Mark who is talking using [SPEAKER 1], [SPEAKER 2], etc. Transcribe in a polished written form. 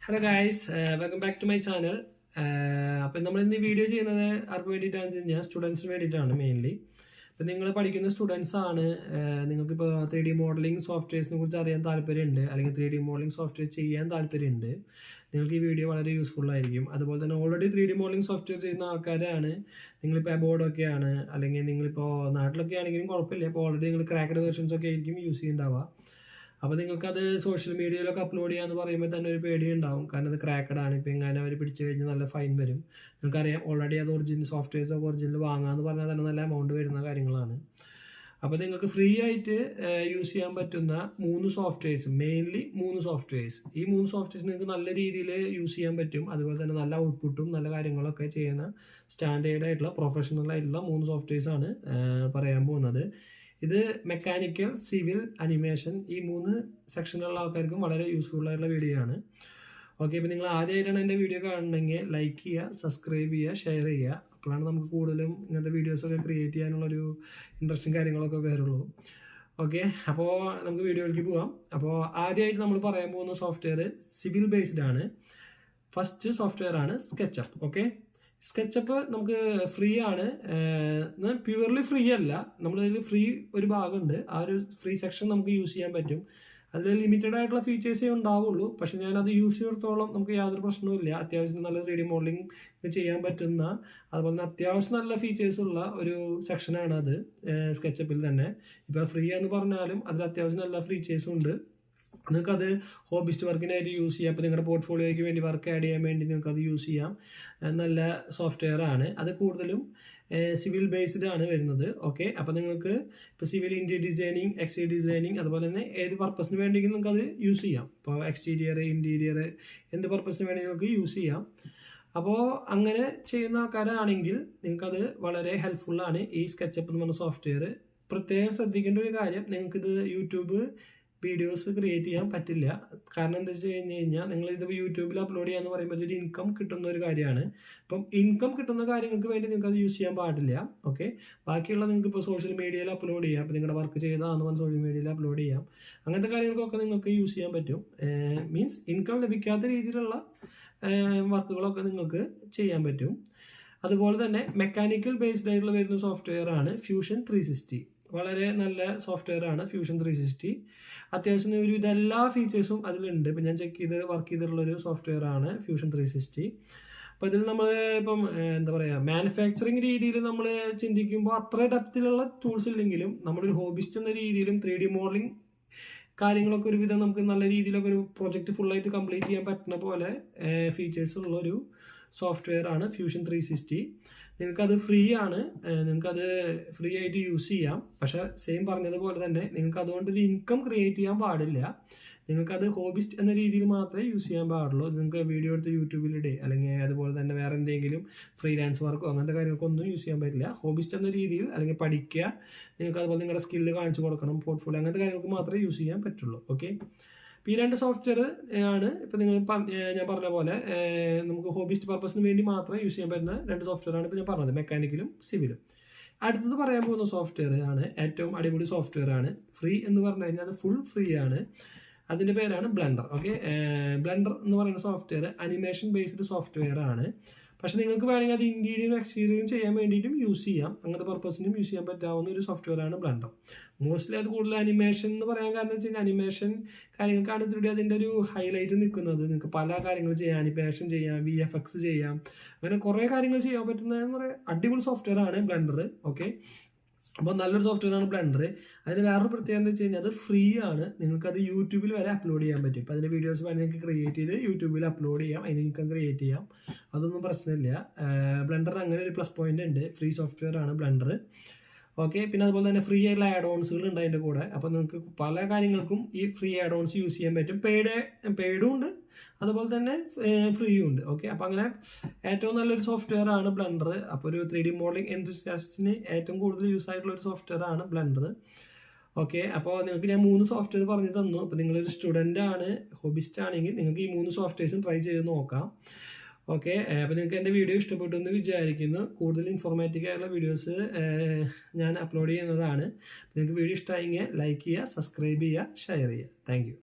[SPEAKER 1] Hello guys, welcome back to my channel. അപ്പം നമ്മൾ ഇന്ന് ഈ വീഡിയോ ചെയ്യുന്നത് ആർക്ക് വേണ്ടിയിട്ടാണെന്ന് വെച്ച് കഴിഞ്ഞാൽ സ്റ്റുഡൻസിന് വേണ്ടിയിട്ടാണ് മെയിൻലി. ഇപ്പം നിങ്ങൾ പഠിക്കുന്ന സ്റ്റുഡൻസ് ആണ്, നിങ്ങൾക്കിപ്പോൾ 3D മോഡലിംഗ് സോഫ്റ്റ്വെയർസിനെ കുറിച്ച് അറിയാൻ താല്പര്യമുണ്ട്, അല്ലെങ്കിൽ 3D മോഡലിംഗ് സോഫ്റ്റ്വെയർ ചെയ്യാൻ താല്പര്യമുണ്ട്, നിങ്ങൾക്ക് ഈ വീഡിയോ വളരെ യൂസ്ഫുൾ ആയിരിക്കും. അതുപോലെ തന്നെ ഓൾറെഡി 3D മോഡലിംഗ് സോഫ്റ്റ്വെയർ ചെയ്യുന്ന ആൾക്കാരാണ്, നിങ്ങളിപ്പോൾ അബോർഡൊക്കെയാണ്, അല്ലെങ്കിൽ നിങ്ങളിപ്പോൾ നാട്ടിലൊക്കെ ആണെങ്കിലും കുഴപ്പമില്ല, ഇപ്പോൾ ഓൾറെഡി നിങ്ങൾ ക്രാക്കഡ് വെർഷൻസ് ഒക്കെ ആയിരിക്കും യൂസ് ചെയ്യുന്നുണ്ടാവുക. അപ്പോൾ നിങ്ങൾക്കത് സോഷ്യൽ മീഡിയയിലൊക്കെ അപ്ലോഡ് ചെയ്യാന്ന് പറയുമ്പോൾ തന്നെ ഒരു പേടി ഉണ്ടാവും, കാരണം അത് ക്രാക്കഡ് ആണ്. ഇപ്പോൾ എങ്ങനെ അവർ പിടിച്ചു കഴിഞ്ഞാൽ നല്ല ഫൈൻ വരും. നിങ്ങൾക്കറിയാം ഓൾറെഡി അത് ഒറിജിനൽ സോഫ്റ്റ്വെയർസൊക്കെ ഒറിജിനൽ വാങ്ങാമെന്ന് പറഞ്ഞാൽ തന്നെ നല്ല എമൗണ്ട് വരുന്ന കാര്യങ്ങളാണ്. അപ്പോൾ നിങ്ങൾക്ക് ഫ്രീ ആയിട്ട് യൂസ് ചെയ്യാൻ പറ്റുന്ന 3 സോഫ്റ്റ്വെയർസ്, മെയിൻലി 3 സോഫ്റ്റ്വെയർസ്. ഈ 3 സോഫ്റ്റ്വെയർസ് നിങ്ങൾക്ക് നല്ല രീതിയിൽ യൂസ് ചെയ്യാൻ പറ്റും. അതുപോലെ തന്നെ നല്ല ഔട്ട്പുട്ടും നല്ല കാര്യങ്ങളൊക്കെ ചെയ്യുന്ന സ്റ്റാൻഡേർഡ് ആയിട്ടുള്ള പ്രൊഫഷണൽ ആയിട്ടുള്ള 3 സോഫ്റ്റ്വെയർസാണ് പറയാൻ പോകുന്നത്. ഇത് മെക്കാനിക്കൽ, സിവിൽ, അനിമേഷൻ, ഈ 3 സെക്ഷനിലുള്ള ആൾക്കാർക്കും വളരെ യൂസ്ഫുൾ ആയിട്ടുള്ള വീഡിയോ ആണ്. ഓക്കെ, ഇപ്പോൾ നിങ്ങൾ ആദ്യമായിട്ടാണ് എൻ്റെ വീഡിയോ കാണണമെങ്കിൽ ലൈക്ക് ചെയ്യുക, സബ്സ്ക്രൈബ് ചെയ്യുക, ഷെയർ ചെയ്യുക. അപ്പോഴാണ് നമുക്ക് കൂടുതലും ഇങ്ങനത്തെ വീഡിയോസൊക്കെ ക്രിയേറ്റ് ചെയ്യാനുള്ളൊരു ഇൻട്രസ്റ്റിംഗ് കാര്യങ്ങളൊക്കെ വരുള്ളൂ. ഓക്കെ, അപ്പോൾ നമുക്ക് വീഡിയോയിലേക്ക് പോവാം. അപ്പോൾ ആദ്യമായിട്ട് നമ്മൾ പറയാൻ പോകുന്ന സോഫ്റ്റ്വെയർ സിവിൽ ബേസ്ഡ് ആണ്. ഫസ്റ്റ് സോഫ്റ്റ്വെയർ ആണ് സ്കെച്ചപ്പ്. ഓക്കെ, സ്കെച്ചപ്പ് നമുക്ക് ഫ്രീ ആണ്, പ്യുവർലി ഫ്രീ അല്ല. നമ്മളതിൽ ഫ്രീ ഒരു ഭാഗമുണ്ട്, ആ ഒരു ഫ്രീ സെക്ഷൻ നമുക്ക് യൂസ് ചെയ്യാൻ പറ്റും. അതിൽ ലിമിറ്റഡ് ആയിട്ടുള്ള ഫീച്ചേഴ്സേ ഉണ്ടാവുള്ളൂ. പക്ഷെ ഞാനത് യൂസ് ചെയ്തിടത്തോളം നമുക്ക് യാതൊരു പ്രശ്നവുമില്ല. അത്യാവശ്യം നല്ല 3D മോഡലിംഗ് ചെയ്യാൻ പറ്റുന്ന, അതുപോലെ തന്നെ അത്യാവശ്യം നല്ല ഫീച്ചേഴ്സ് ഉള്ള ഒരു സെക്ഷനാണ് അത് സ്കെച്ചപ്പിൽ തന്നെ. ഇപ്പോൾ ഫ്രീ എന്ന് പറഞ്ഞാലും അതിൽ അത്യാവശ്യം നല്ല ഫീച്ചേഴ്സും ഉണ്ട്. നിങ്ങൾക്കത് ഹോബിസ്റ്റ് വർക്കിനായിട്ട് യൂസ് ചെയ്യാം. അപ്പോൾ നിങ്ങളുടെ പോർട്ട്ഫോളിയോയ്ക്ക് വേണ്ടി വർക്ക് ആഡ് ചെയ്യാൻ വേണ്ടി നിങ്ങൾക്കത് യൂസ് ചെയ്യാം. നല്ല സോഫ്റ്റ്വെയർ ആണ്. അത് കൂടുതലും സിവിൽ ബേസ്ഡ് ആണ് വരുന്നത്. ഓക്കെ, അപ്പോൾ നിങ്ങൾക്ക് ഇപ്പോൾ civil interior designing, exterior designing, അതുപോലെ തന്നെ ഏത് പർപ്പസിന് വേണമെങ്കിലും നിങ്ങൾക്ക് അത് യൂസ് ചെയ്യാം. ഇപ്പോൾ എക്സ്റ്റീരിയർ, ഇൻറ്റീരിയർ, എന്ത് പർപ്പസിന് വേണമെങ്കിൽ നിങ്ങൾക്ക് യൂസ് ചെയ്യാം. അപ്പോൾ അങ്ങനെ ചെയ്യുന്ന ആൾക്കാരാണെങ്കിൽ നിങ്ങൾക്കത് വളരെ ഹെൽപ്ഫുള്ളാണ് ഈ സ്കെച്ചപ്പ് എന്ന് പറഞ്ഞ സോഫ്റ്റ്വെയർ. പ്രത്യേകം ശ്രദ്ധിക്കേണ്ട ഒരു കാര്യം, നിങ്ങൾക്കിത് യൂട്യൂബ് വീഡിയോസ് ക്രിയേറ്റ് ചെയ്യാൻ പറ്റില്ല. കാരണം എന്താ വെച്ച് കഴിഞ്ഞാൽ നിങ്ങളിത് യൂട്യൂബിൽ അപ്ലോഡ് ചെയ്യാന്ന് പറയുമ്പോൾ ഒരു ഇൻകം കിട്ടുന്ന ഒരു കാര്യമാണ്. അപ്പം ഇൻകം കിട്ടുന്ന കാര്യങ്ങൾക്ക് വേണ്ടി നിങ്ങൾക്ക് അത് യൂസ് ചെയ്യാൻ പാടില്ല. ഓക്കെ, ബാക്കിയുള്ള നിങ്ങൾക്ക് ഇപ്പോൾ സോഷ്യൽ മീഡിയയിൽ അപ്ലോഡ് ചെയ്യാം. അപ്പോൾ നിങ്ങളുടെ വർക്ക് ചെയ്താന്ന് പറഞ്ഞ് സോഷ്യൽ മീഡിയയിൽ അപ്ലോഡ് ചെയ്യാം. അങ്ങനത്തെ കാര്യങ്ങൾക്കൊക്കെ നിങ്ങൾക്ക് യൂസ് ചെയ്യാൻ പറ്റും. മീൻസ് ഇൻകം ലഭിക്കാത്ത രീതിയിലുള്ള വർക്കുകളൊക്കെ നിങ്ങൾക്ക് ചെയ്യാൻ പറ്റും. അതുപോലെ തന്നെ മെക്കാനിക്കൽ ബേസ്ഡ് ആയിട്ടുള്ള വരുന്ന സോഫ്റ്റ്വെയർ ആണ് ഫ്യൂഷൻ 360. വളരെ നല്ല സോഫ്റ്റ്വെയർ ആണ് ഫ്യൂഷൻ 360. അത്യാവശ്യം ഒരു ഇതെല്ലാ ഫീച്ചേഴ്സും അതിലുണ്ട്. ഇപ്പം ഞാൻ ചെക്ക് ചെയ്ത് വർക്ക് ചെയ്തിട്ടുള്ളൊരു സോഫ്റ്റ്വെയർ ആണ് ഫ്യൂഷൻ 360. അപ്പോൾ ഇതിൽ നമ്മൾ ഇപ്പം എന്താ പറയുക, മാനുഫാക്ചറിങ് രീതിയിൽ നമ്മൾ ചിന്തിക്കുമ്പോൾ അത്ര ഡെപ്തിലുള്ള ടൂൾസ് ഇല്ലെങ്കിലും നമ്മളൊരു ഹോബിസ്റ്റ് എന്ന രീതിയിലും 3D മോഡലിംഗ് കാര്യങ്ങളൊക്കെ ഒരുവിധം നമുക്ക് നല്ല രീതിയിലൊക്കെ ഒരു പ്രൊജക്റ്റ് ഫുള്ളായിട്ട് കംപ്ലീറ്റ് ചെയ്യാൻ പറ്റുന്ന പോലെ ഫീച്ചേഴ്സ് ഉള്ളൊരു സോഫ്റ്റ്വെയർ ആണ് ഫ്യൂഷൻ 360. നിങ്ങൾക്കത് ഫ്രീ ആണ്, നിങ്ങൾക്കത് ഫ്രീ ആയിട്ട് യൂസ് ചെയ്യാം. പക്ഷെ സെയിം പറഞ്ഞതുപോലെ തന്നെ നിങ്ങൾക്ക് അതുകൊണ്ടൊരു ഇൻകം ക്രിയേറ്റ് ചെയ്യാൻ പാടില്ല. നിങ്ങൾക്കത് ഹോബിസ്റ്റ് എന്ന രീതിയിൽ മാത്രമേ യൂസ് ചെയ്യാൻ പാടുള്ളൂ. നിങ്ങൾക്ക് വീഡിയോ എടുത്ത് യൂട്യൂബിലിടെ, അല്ലെങ്കിൽ അതുപോലെ തന്നെ വേറെ എന്തെങ്കിലും ഫ്രീലാൻസ് വർക്കോ അങ്ങനത്തെ കാര്യങ്ങൾക്കൊന്നും യൂസ് ചെയ്യാൻ പറ്റില്ല. ഹോബിസ്റ്റ് എന്ന രീതിയിൽ അല്ലെങ്കിൽ പഠിക്കുക, നിങ്ങൾക്ക് അതുപോലെ നിങ്ങളുടെ സ്കില്ല് കാണിച്ചു കൊടുക്കണം, പോർട്ട്ഫോളിയോ, അങ്ങനത്തെ കാര്യങ്ങൾക്ക് മാത്രമേ യൂസ് ചെയ്യാൻ പറ്റുള്ളൂ. ഓക്കെ, ഈ 2 സോഫ്റ്റ്വെയർ ആണ് ഇപ്പോൾ നിങ്ങൾ ഞാൻ പറഞ്ഞ പോലെ നമുക്ക് ഹോബിസ്റ്റ് പർപ്പസിന് വേണ്ടി മാത്രം യൂസ് ചെയ്യാൻ പറ്റുന്ന 2 സോഫ്റ്റ്വെയർ ആണ് ഇപ്പോൾ ഞാൻ പറഞ്ഞത്, മെക്കാനിക്കലും സിവിലും. അടുത്തത് പറയാൻ പോകുന്ന സോഫ്റ്റ്വെയർ ആണ് ഏറ്റവും അടിപൊളി സോഫ്റ്റ്വെയർ ആണ്. ഫ്രീ എന്ന് പറഞ്ഞു കഴിഞ്ഞാൽ അത് ഫുൾ ഫ്രീ ആണ്. അതിൻ്റെ പേരാണ് ബ്ലെൻഡർ. ഓക്കെ, ബ്ലെൻഡർ എന്ന് പറയുന്ന സോഫ്റ്റ്വെയർ അനിമേഷൻ ബേസ്ഡ് സോഫ്റ്റ്വെയർ ആണ്. പക്ഷെ നിങ്ങൾക്ക് വേണമെങ്കിൽ അത് ഇന്റീരിയറും എക്സ്റ്റീരിയറും ചെയ്യാൻ വേണ്ടിയിട്ടും യൂസ് ചെയ്യാം. അങ്ങനത്തെ പർപ്പസിനും യൂസ് ചെയ്യാൻ പറ്റാവുന്ന ഒരു സോഫ്റ്റ്വെയർ ആണ് ബ്ലെൻഡർ. മോസ്റ്റ്ലി അത് കൂടുതൽ അനിമേഷൻ എന്ന് പറയാൻ കാരണം വെച്ച് കഴിഞ്ഞാൽ അനിമേഷൻ കാര്യങ്ങൾക്കാണ് ഇതിലൂടെ അതിൻ്റെ ഒരു ഹൈലൈറ്റ് നിൽക്കുന്നത്. നിങ്ങൾക്ക് പല കാര്യങ്ങൾ ചെയ്യാം, അനിമേഷൻ ചെയ്യാം, VFX ചെയ്യാം, അങ്ങനെ കുറേ കാര്യങ്ങൾ ചെയ്യാൻ പറ്റുന്ന അടിപൊളി സോഫ്റ്റ്വെയർ ആണ് ബ്ലെൻഡർ. ഓക്കെ, അപ്പോൾ നല്ലൊരു സോഫ്റ്റ്വെയർ ആണ് ബ്ലെൻഡർ. അതിന് വേറൊരു പ്രത്യേകത എന്ന് വെച്ച് കഴിഞ്ഞാൽ അത് ഫ്രീ ആണ്. നിങ്ങൾക്കത് യൂട്യൂബിൽ വരെ അപ്ലോഡ് ചെയ്യാൻ പറ്റും. ഇപ്പോൾ അതിൻ്റെ വീഡിയോസ് വേണമെങ്കിൽ നിങ്ങൾക്ക് ക്രിയേറ്റ് ചെയ്ത് യൂട്യൂബിൽ അപ്ലോഡ് ചെയ്യാം, അതിന് ഇൻകം ക്രിയേറ്റ് ചെയ്യാം, അതൊന്നും പ്രശ്നമില്ല. ബ്ലെൻഡറിന് അങ്ങനെ ഒരു പ്ലസ് പോയിന്റ് ഉണ്ട്. ഫ്രീ സോഫ്റ്റ്വെയർ ആണ് ബ്ലെൻഡർ. ഓക്കെ, പിന്നെ അതുപോലെ തന്നെ ഫ്രീ ആയിട്ടുള്ള ആഡ് ഓൺസുകൾ ഉണ്ട് അതിൻ്റെ കൂടെ. അപ്പോൾ നിങ്ങൾക്ക് പല കാര്യങ്ങൾക്കും ഈ ഫ്രീ ആഡ് ഓൺസ് യൂസ് ചെയ്യാൻ പറ്റും. പെയ്ഡും ഉണ്ട്, അതുപോലെ തന്നെ ഫ്രീയും ഉണ്ട്. ഓക്കെ, അപ്പോൾ അങ്ങനെ ഏറ്റവും നല്ലൊരു സോഫ്റ്റ്വെയർ ആണ് ബ്ലെൻഡർ. അപ്പോൾ ഒരു 3D മോഡലിംഗ് എൻതൂസിയാസ്റ്റിന് ഏറ്റവും കൂടുതൽ യൂസ് ആയിട്ടുള്ള ഒരു സോഫ്റ്റ്വെയർ ആണ് ബ്ലെൻഡർ. ഓക്കെ, അപ്പോൾ നിങ്ങൾക്ക് ഞാൻ 3 സോഫ്റ്റ്വെയർ പറഞ്ഞു തന്നു. അപ്പോൾ നിങ്ങളൊരു സ്റ്റുഡൻ്റ് ആണ്, ഹോബിസ്റ്റ് ആണെങ്കിൽ നിങ്ങൾക്ക് ഈ 3 സോഫ്റ്റ്വെയർസും ട്രൈ ചെയ്ത് നോക്കാം. ഓക്കെ, അപ്പോൾ നിങ്ങൾക്ക് എൻ്റെ വീഡിയോ ഇഷ്ടപ്പെട്ടു എന്ന് വിചാരിക്കുന്നു. കൂടുതൽ ഇൻഫോർമാറ്റീവ് ആയിട്ടുള്ള വീഡിയോസ് ഞാൻ അപ്ലോഡ് ചെയ്യുന്നതാണ്. നിങ്ങൾക്ക് വീഡിയോ ഇഷ്ടമായെങ്കിൽ ലൈക്ക് ചെയ്യുക, സബ്സ്ക്രൈബ് ചെയ്യുക, ഷെയർ ചെയ്യുക. Thank you.